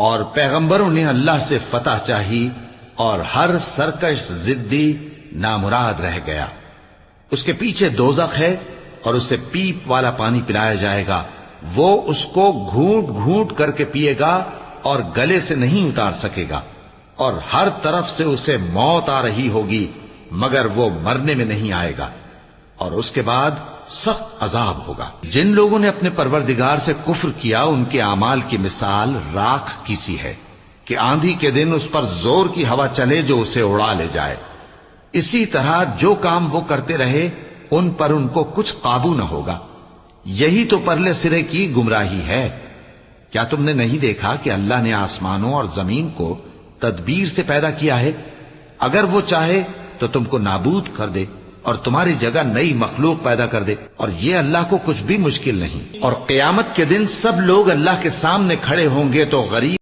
اور پیغمبروں نے اللہ سے فتح چاہی اور ہر سرکش ضدی نامراد رہ گیا۔ اس کے پیچھے دوزخ ہے اور اسے پیپ والا پانی پلایا جائے گا، وہ اس کو گھونٹ گھونٹ کر کے پیے گا اور گلے سے نہیں اتار سکے گا، اور ہر طرف سے اسے موت آ رہی ہوگی مگر وہ مرنے میں نہیں آئے گا، اور اس کے بعد سخت عذاب ہوگا۔ جن لوگوں نے اپنے پروردگار سے کفر کیا ان کے اعمال کی مثال راکھ کی سی ہے کہ آندھی کے دن اس پر زور کی ہوا چلے جو اسے اڑا لے جائے۔ اسی طرح جو کام وہ کرتے رہے ان پر ان کو کچھ قابو نہ ہوگا۔ یہی تو پرلے سرے کی گمراہی ہے۔ کیا تم نے نہیں دیکھا کہ اللہ نے آسمانوں اور زمین کو تدبیر سے پیدا کیا ہے؟ اگر وہ چاہے تو تم کو نابود کر دے اور تمہاری جگہ نئی مخلوق پیدا کر دے، اور یہ اللہ کو کچھ بھی مشکل نہیں۔ اور قیامت کے دن سب لوگ اللہ کے سامنے کھڑے ہوں گے تو غریب